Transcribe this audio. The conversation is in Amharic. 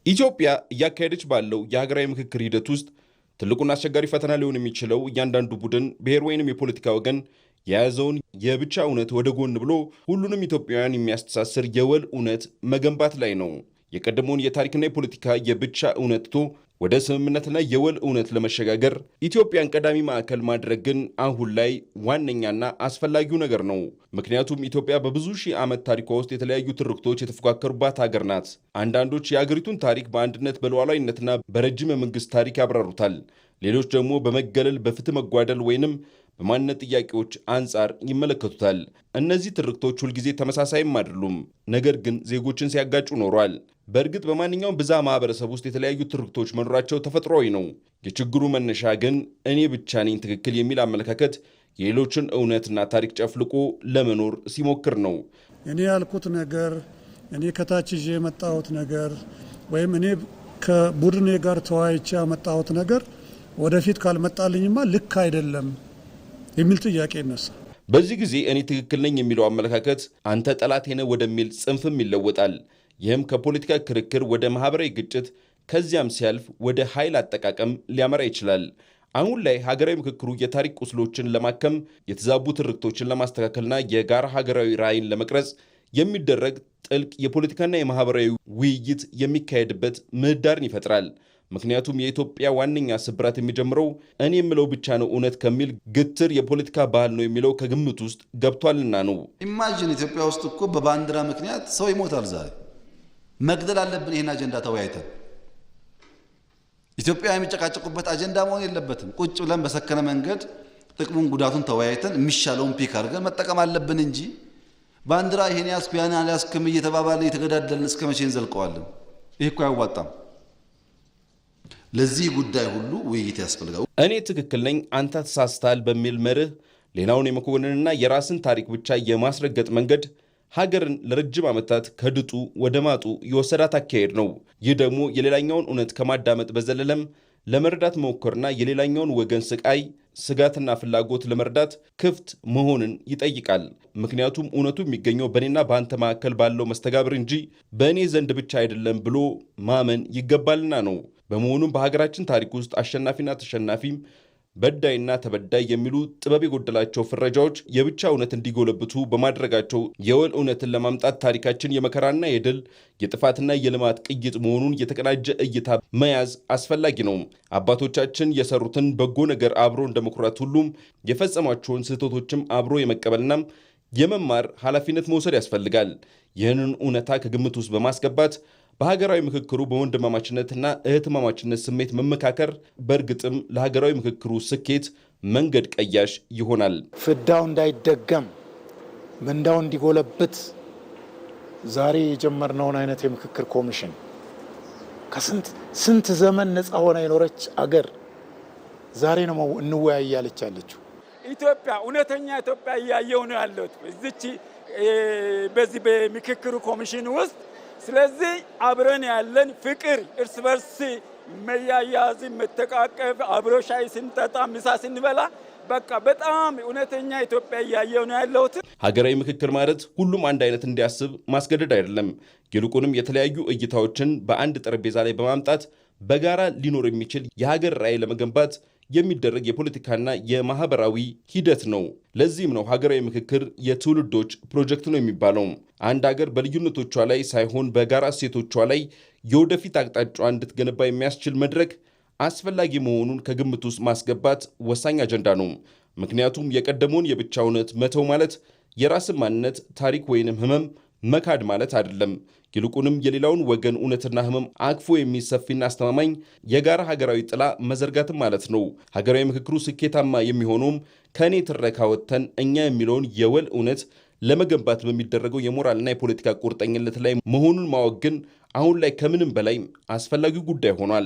ኢትዮጵያ እያካሄደች ባለው የሀገራዊ ምክክር ሂደት ውስጥ ትልቁና አስቸጋሪ ፈተና ሊሆን የሚችለው እያንዳንዱ ቡድን ብሔር ወይንም የፖለቲካ ወገን የያዘውን የብቻ እውነት ወደ ጎን ብሎ ሁሉንም ኢትዮጵያውያን የሚያስተሳስር የወል እውነት መገንባት ላይ ነው። የቀደመውን የታሪክና የፖለቲካ የብቻ እውነት ትቶ ወደ ስምምነትና የወል እውነት ለመሸጋገር ኢትዮጵያን ቀዳሚ ማዕከል ማድረግ ግን አሁን ላይ ዋነኛና አስፈላጊው ነገር ነው። ምክንያቱም ኢትዮጵያ በብዙ ሺህ ዓመት ታሪኳ ውስጥ የተለያዩ ትርክቶች የተፎካከሩባት ሀገር ናት። አንዳንዶች የአገሪቱን ታሪክ በአንድነት በሉዓላዊነትና በረጅም የመንግስት ታሪክ ያብራሩታል። ሌሎች ደግሞ በመገለል በፍትህ መጓደል ወይንም በማንነት ጥያቄዎች አንጻር ይመለከቱታል። እነዚህ ትርክቶች ሁልጊዜ ተመሳሳይም አይደሉም፣ ነገር ግን ዜጎችን ሲያጋጩ ኖሯል። በእርግጥ በማንኛውም ብዛ ማህበረሰብ ውስጥ የተለያዩ ትርክቶች መኖራቸው ተፈጥሯዊ ነው። የችግሩ መነሻ ግን እኔ ብቻ ነኝ ትክክል የሚል አመለካከት የሌሎችን እውነትና ታሪክ ጨፍልቆ ለመኖር ሲሞክር ነው። እኔ ያልኩት ነገር፣ እኔ ከታች ይዤ የመጣሁት ነገር ወይም እኔ ከቡድኔ ጋር ተወያይቼ ያመጣሁት ነገር ወደፊት ካልመጣልኝማ ልክ አይደለም የሚል ጥያቄ ይነሳ። በዚህ ጊዜ እኔ ትክክል ነኝ የሚለው አመለካከት አንተ ጠላቴ ነህ ወደሚል ጽንፍም ይለወጣል። ይህም ከፖለቲካ ክርክር ወደ ማህበራዊ ግጭት ከዚያም ሲያልፍ ወደ ኃይል አጠቃቀም ሊያመራ ይችላል። አሁን ላይ ሀገራዊ ምክክሩ የታሪክ ቁስሎችን ለማከም የተዛቡ ትርክቶችን ለማስተካከልና የጋራ ሀገራዊ ራዕይን ለመቅረጽ የሚደረግ ጥልቅ የፖለቲካና የማህበራዊ ውይይት የሚካሄድበት ምህዳርን ይፈጥራል። ምክንያቱም የኢትዮጵያ ዋነኛ ስብራት የሚጀምረው እኔ የምለው ብቻ ነው እውነት ከሚል ግትር የፖለቲካ ባህል ነው የሚለው ከግምት ውስጥ ገብቷልና ነው። ኢማጂን ኢትዮጵያ ውስጥ እኮ በባንዲራ ምክንያት ሰው ይሞታል። ዛሬ መግደል አለብን። ይህን አጀንዳ ተወያይተን ኢትዮጵያ የሚጨቃጨቁበት አጀንዳ መሆን የለበትም። ቁጭ ብለን በሰከነ መንገድ ጥቅሙን ጉዳቱን ተወያይተን የሚሻለውን ፒክ አድርገን መጠቀም አለብን እንጂ ባንዲራ ይሄን ያስኩ ያን ያስክም እየተባባልን እየተገዳደልን እስከ መቼ እንዘልቀዋለን? ይሄ እኮ አያዋጣም። ለዚህ ጉዳይ ሁሉ ውይይት ያስፈልጋል። እኔ ትክክል ነኝ አንተ ተሳስተሃል በሚል መርህ ሌላውን የመኮንንና የራስን ታሪክ ብቻ የማስረገጥ መንገድ ሀገርን ለረጅም ዓመታት ከድጡ ወደ ማጡ የወሰዳት አካሄድ ነው። ይህ ደግሞ የሌላኛውን እውነት ከማዳመጥ በዘለለም ለመረዳት መሞከርና የሌላኛውን ወገን ስቃይ፣ ስጋትና ፍላጎት ለመረዳት ክፍት መሆንን ይጠይቃል። ምክንያቱም እውነቱ የሚገኘው በእኔና በአንተ መካከል ባለው መስተጋብር እንጂ በእኔ ዘንድ ብቻ አይደለም ብሎ ማመን ይገባልና ነው። በመሆኑም በሀገራችን ታሪክ ውስጥ አሸናፊና ተሸናፊም በዳይና ተበዳይ የሚሉ ጥበብ የጎደላቸው ፍረጃዎች የብቻ እውነት እንዲጎለብቱ በማድረጋቸው የወል እውነትን ለማምጣት ታሪካችን የመከራና የድል የጥፋትና የልማት ቅይጥ መሆኑን የተቀናጀ እይታ መያዝ አስፈላጊ ነው። አባቶቻችን የሰሩትን በጎ ነገር አብሮ እንደመኩራት ሁሉም የፈጸሟቸውን ስህተቶችም አብሮ የመቀበልና የመማር ኃላፊነት መውሰድ ያስፈልጋል። ይህንን እውነታ ከግምት ውስጥ በማስገባት በሀገራዊ ምክክሩ በወንድማማችነትና እህትማማችነት ስሜት መመካከር በእርግጥም ለሀገራዊ ምክክሩ ስኬት መንገድ ቀያሽ ይሆናል። ፍዳው እንዳይደገም ምንዳው እንዲጎለብት ዛሬ የጀመርነውን አይነት የምክክር ኮሚሽን ከስንት ዘመን ነፃ ሆና የኖረች አገር ዛሬ ነው እንወያያለች ያለችው። ኢትዮጵያ እውነተኛ ኢትዮጵያ እያየሁ ነው ያለሁት በዚህ በምክክሩ ኮሚሽን ውስጥ። ስለዚህ አብረን ያለን ፍቅር፣ እርስ በርስ መያያዝ፣ መተቃቀፍ፣ አብሮ ሻይ ስንጠጣ ምሳ ስንበላ በቃ በጣም እውነተኛ ኢትዮጵያ እያየሁ ነው ያለሁት። ሀገራዊ ምክክር ማለት ሁሉም አንድ አይነት እንዲያስብ ማስገደድ አይደለም። ይልቁንም የተለያዩ እይታዎችን በአንድ ጠረጴዛ ላይ በማምጣት በጋራ ሊኖር የሚችል የሀገር ራዕይ ለመገንባት የሚደረግ የፖለቲካና የማህበራዊ ሂደት ነው። ለዚህም ነው ሀገራዊ ምክክር የትውልዶች ፕሮጀክት ነው የሚባለው። አንድ ሀገር በልዩነቶቿ ላይ ሳይሆን በጋራ እሴቶቿ ላይ የወደፊት አቅጣጫ እንድትገነባ የሚያስችል መድረክ አስፈላጊ መሆኑን ከግምት ውስጥ ማስገባት ወሳኝ አጀንዳ ነው። ምክንያቱም የቀደመውን የብቻ እውነት መተው ማለት የራስን ማንነት፣ ታሪክ ወይንም ህመም መካድ ማለት አይደለም። ይልቁንም የሌላውን ወገን እውነትና ህመም አቅፎ የሚሰፊና አስተማማኝ የጋራ ሀገራዊ ጥላ መዘርጋትም ማለት ነው። ሀገራዊ ምክክሩ ስኬታማ የሚሆነውም ከእኔ ትረካ ወጥተን እኛ የሚለውን የወል እውነት ለመገንባት በሚደረገው የሞራልና የፖለቲካ ቁርጠኝነት ላይ መሆኑን ማወቅ ግን አሁን ላይ ከምንም በላይ አስፈላጊው ጉዳይ ሆኗል።